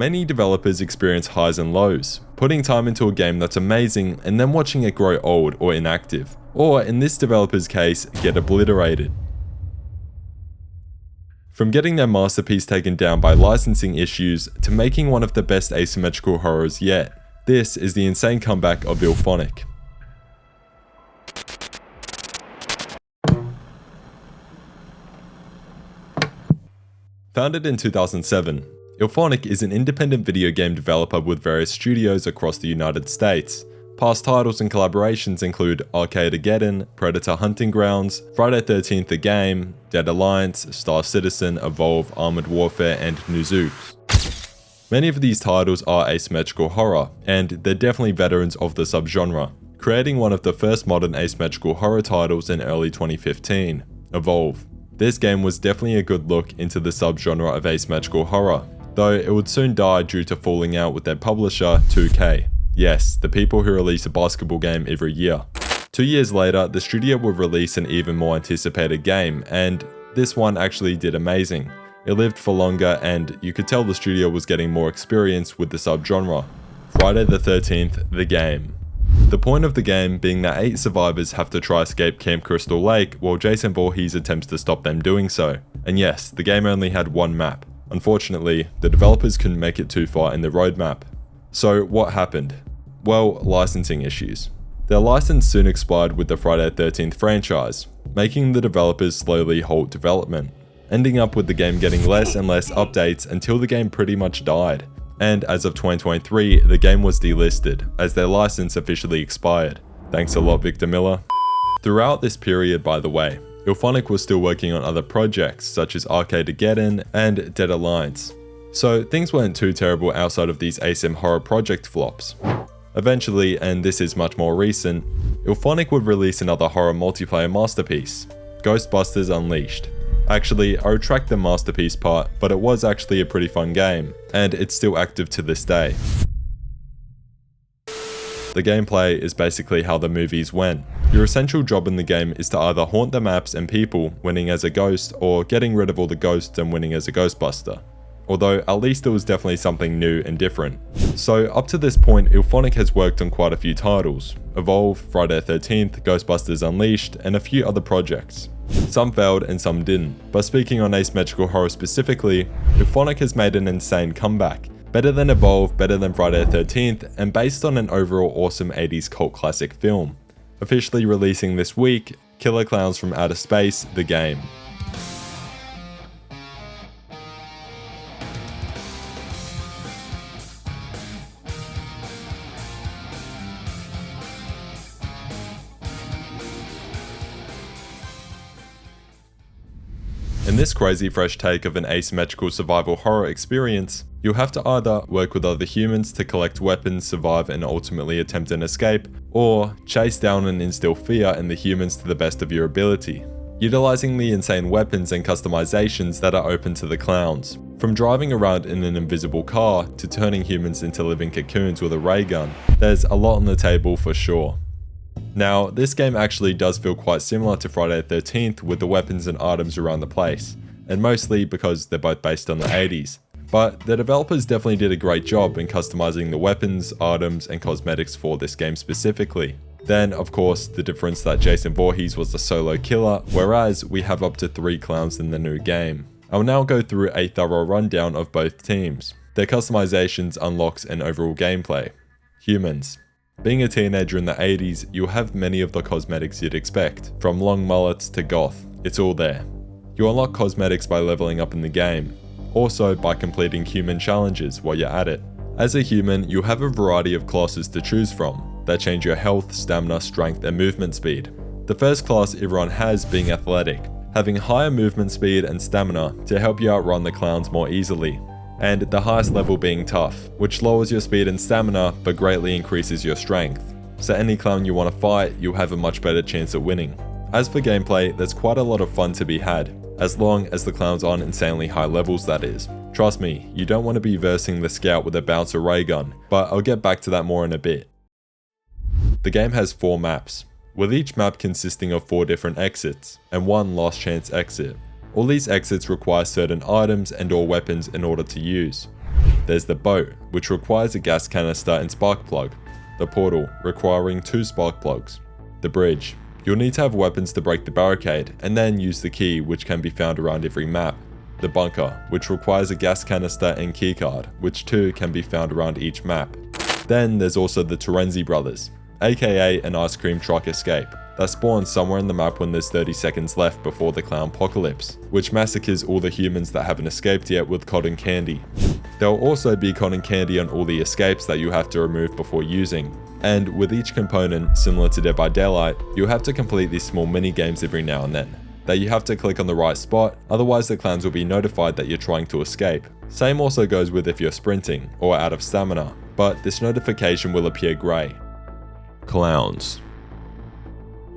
Many developers experience highs and lows, putting time into a game that's amazing and then watching it grow old or inactive, or in this developer's case, get obliterated. From getting their masterpiece taken down by licensing issues to making one of the best asymmetrical horrors yet, this is the insane comeback of Illfonic. Founded in 2007, Illfonic is an independent video game developer with various studios across the United States. Past titles and collaborations include Arcadegeddon, Predator Hunting Grounds, Friday 13th the Game, Dead Alliance, Star Citizen, Evolve, Armored Warfare, and Nuzooks. Many of these titles are asymmetrical horror, and they're definitely veterans of the subgenre, creating one of the first modern asymmetrical horror titles in early 2015, Evolve. This game was definitely a good look into the subgenre of asymmetrical horror, though it would soon die due to falling out with their publisher, 2K. Yes, the people who release a basketball game every year. 2 years later, the studio would release an even more anticipated game, and this one actually did amazing. It lived for longer, and you could tell the studio was getting more experience with the subgenre. Friday the 13th, the Game. The point of the game being that 8 survivors have to try escape Camp Crystal Lake while Jason Voorhees attempts to stop them doing so. And yes, the game only had one map. Unfortunately, the developers couldn't make it too far in the roadmap. So what happened? Well, licensing issues. Their license soon expired with the Friday the 13th franchise, making the developers slowly halt development, ending up with the game getting less and less updates until the game pretty much died. And as of 2023, the game was delisted, as their license officially expired. Thanks a lot, Victor Miller. Throughout this period, by the way, Illfonic was still working on other projects such as Arcadegeddon and Dead Alliance. So things weren't too terrible outside of these asym horror project flops. Eventually, and this is much more recent, Illfonic would release another horror multiplayer masterpiece, Ghostbusters Unleashed. Actually, I retract the masterpiece part, but it was actually a pretty fun game, and it's still active to this day. The gameplay is basically how the movies went. Your essential job in the game is to either haunt the maps and people, winning as a ghost, or getting rid of all the ghosts and winning as a Ghostbuster. Although at least it was definitely something new and different. So up to this point, Illfonic has worked on quite a few titles: Evolve, Friday the 13th, Ghostbusters Unleashed, and a few other projects. Some failed and some didn't, but speaking on asymmetrical horror specifically, Illfonic has made an insane comeback. Better than Evolve, better than Friday the 13th, and based on an overall awesome 80s cult classic film. Officially releasing this week, Killer Klowns from Outer Space, the game. In this crazy fresh take of an asymmetrical survival horror experience, you'll have to either work with other humans to collect weapons, survive, and ultimately attempt an escape, or chase down and instill fear in the humans to the best of your ability, utilizing the insane weapons and customizations that are open to the clowns. From driving around in an invisible car to turning humans into living cocoons with a ray gun, there's a lot on the table for sure. Now, this game actually does feel quite similar to Friday the 13th with the weapons and items around the place, and mostly because they're both based on the 80s. But the developers definitely did a great job in customizing the weapons, items, and cosmetics for this game specifically. Then, of course, the difference that Jason Voorhees was the solo killer, whereas we have up to 3 clowns in the new game. I'll now go through a thorough rundown of both teams, their customizations, unlocks, and overall gameplay. Humans. Being a teenager in the 80s, you'll have many of the cosmetics you'd expect, from long mullets to goth, it's all there. You unlock cosmetics by leveling up in the game, also by completing human challenges while you're at it. As a human, you'll have a variety of classes to choose from, that change your health, stamina, strength, and movement speed. The first class everyone has being athletic, having higher movement speed and stamina to help you outrun the clowns more easily. And the highest level being tough, which lowers your speed and stamina but greatly increases your strength. So any clown you want to fight, you'll have a much better chance of winning. As for gameplay, there's quite a lot of fun to be had, as long as the clowns aren't insanely high levels, that is. Trust me, you don't want to be versing the scout with a bouncer ray gun, but I'll get back to that more in a bit. The game has 4 maps, with each map consisting of 4 different exits, and 1 last chance exit. All these exits require certain items and or weapons in order to use. There's the boat, which requires a gas canister and spark plug. The portal, requiring 2 spark plugs. The bridge. You'll need to have weapons to break the barricade, and then use the key, which can be found around every map. The bunker, which requires a gas canister and keycard, which too can be found around each map. Then there's also the Terenzi brothers, aka an ice cream truck escape, that spawns somewhere in the map when there's 30 seconds left before the clown apocalypse, which massacres all the humans that haven't escaped yet with cotton candy. There will also be cotton candy on all the escapes that you have to remove before using. And with each component, similar to Dead by Daylight, you'll have to complete these small mini games every now and then, that you have to click on the right spot, otherwise the clowns will be notified that you're trying to escape. Same also goes with if you're sprinting, or out of stamina, but this notification will appear grey. Clowns.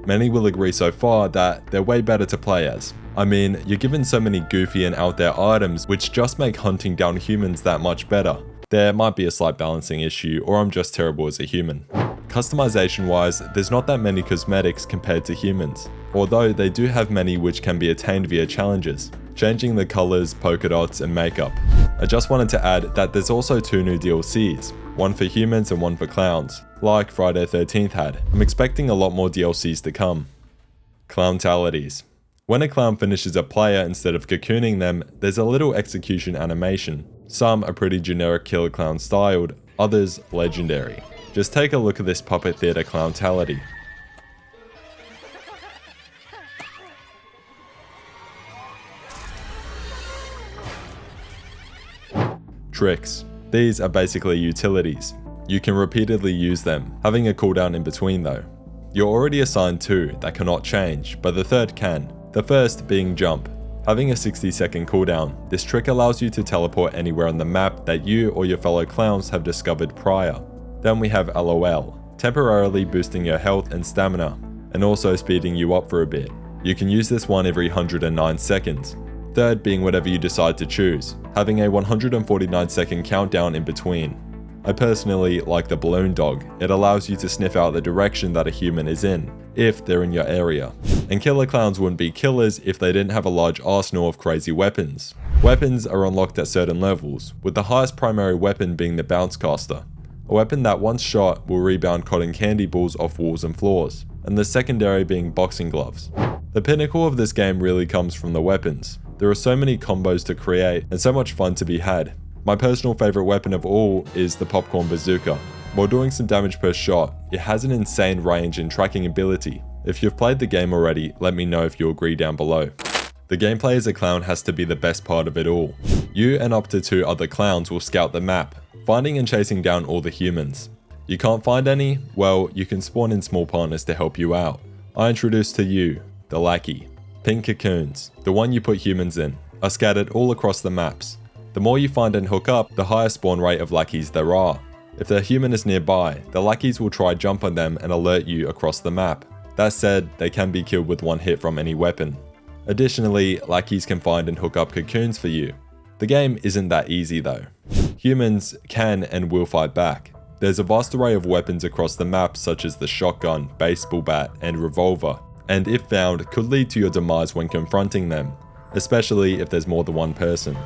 Many will agree so far that they're way better to play as. I mean, you're given so many goofy and out there items which just make hunting down humans that much better. There might be a slight balancing issue, or I'm just terrible as a human. Customization wise, there's not that many cosmetics compared to humans, although they do have many which can be attained via challenges, changing the colors, polka dots and makeup. I just wanted to add that there's also 2 new DLCs, one for humans and one for clowns, like Friday 13th had. I'm expecting a lot more DLCs to come. Clowntalities. When a clown finishes a player, instead of cocooning them, there's a little execution animation. Some are pretty generic killer clown styled, others legendary. Just take a look at this puppet theater clowntality. Tricks. These are basically utilities. You can repeatedly use them, having a cooldown in between though. You're already assigned 2 that cannot change, but the third can. The first being jump. Having a 60-second cooldown, this trick allows you to teleport anywhere on the map that you or your fellow clowns have discovered prior. Then we have LOL, temporarily boosting your health and stamina, and also speeding you up for a bit. You can use this one every 109 seconds. Third being whatever you decide to choose, having a 149-second countdown in between. I personally like the balloon dog. It allows you to sniff out the direction that a human is in, if they're in your area. And killer clowns wouldn't be killers if they didn't have a large arsenal of crazy weapons. Weapons are unlocked at certain levels, with the highest primary weapon being the bounce caster, a weapon that once shot will rebound cotton candy balls off walls and floors, and the secondary being boxing gloves. The pinnacle of this game really comes from the weapons. There are so many combos to create and so much fun to be had. My personal favourite weapon of all is the popcorn bazooka. While doing some damage per shot, it has an insane range and tracking ability. If you've played the game already, let me know if you agree down below. The gameplay as a clown has to be the best part of it all. You and up to 2 other clowns will scout the map, finding and chasing down all the humans. You can't find any? Well, you can spawn in small partners to help you out. I introduce to you, the lackey. Pink cocoons, the one you put humans in, are scattered all across the maps. The more you find and hook up, the higher spawn rate of lackeys there are. If the human is nearby, the lackeys will try jump on them and alert you across the map. That said, they can be killed with 1 hit from any weapon. Additionally, lackeys can find and hook up cocoons for you. The game isn't that easy though. Humans can and will fight back. There's a vast array of weapons across the map such as the shotgun, baseball bat, and revolver, and if found, could lead to your demise when confronting them, especially if there's more than one person.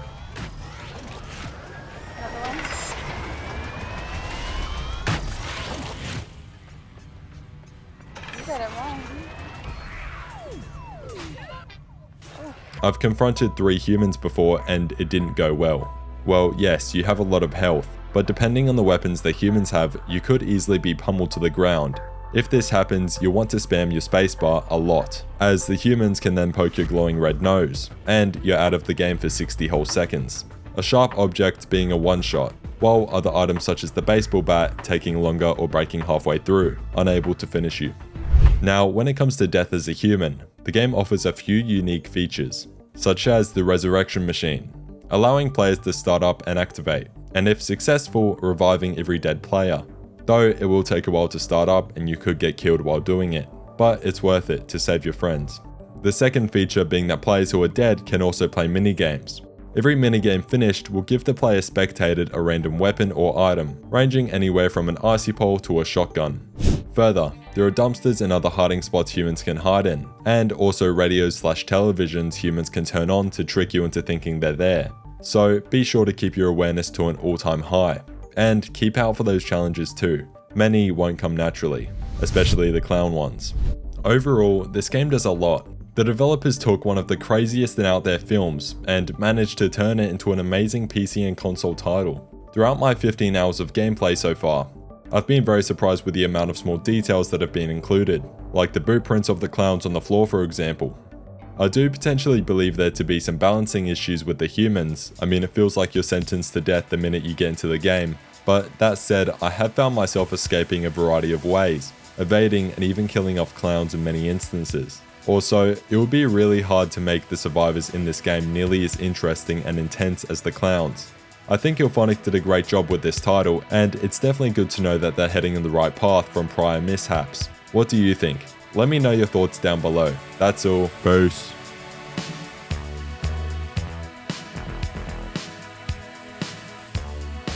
I've confronted 3 humans before and it didn't go well. Well, yes, you have a lot of health, but depending on the weapons the humans have, you could easily be pummeled to the ground. If this happens, you'll want to spam your spacebar a lot, as the humans can then poke your glowing red nose, and you're out of the game for 60 whole seconds. A sharp object being a one-shot, while other items such as the baseball bat taking longer or breaking halfway through, unable to finish you. Now, when it comes to death as a human, the game offers a few unique features, such as the resurrection machine, allowing players to start up and activate, and if successful, reviving every dead player. Though it will take a while to start up and you could get killed while doing it, but it's worth it to save your friends. The second feature being that players who are dead can also play minigames. Every minigame finished will give the player spectated a random weapon or item, ranging anywhere from an icy pole to a shotgun. Further, there are dumpsters and other hiding spots humans can hide in, and also radios/televisions humans can turn on to trick you into thinking they're there. so be sure to keep your awareness to an all-time high, and keep out for those challenges too. Many won't come naturally, especially the clown ones. Overall, this game does a lot. The developers took one of the craziest and out there films and managed to turn it into an amazing PC and console title. Throughout my 15 hours of gameplay so far, I've been very surprised with the amount of small details that have been included, like the boot prints of the clowns on the floor for example. I do potentially believe there to be some balancing issues with the humans. I mean, it feels like you're sentenced to death the minute you get into the game, but that said, I have found myself escaping a variety of ways, evading and even killing off clowns in many instances. Also, it would be really hard to make the survivors in this game nearly as interesting and intense as the clowns. I think Illfonic did a great job with this title, and it's definitely good to know that they're heading in the right path from prior mishaps. What do you think? Let me know your thoughts down below. That's all. Peace.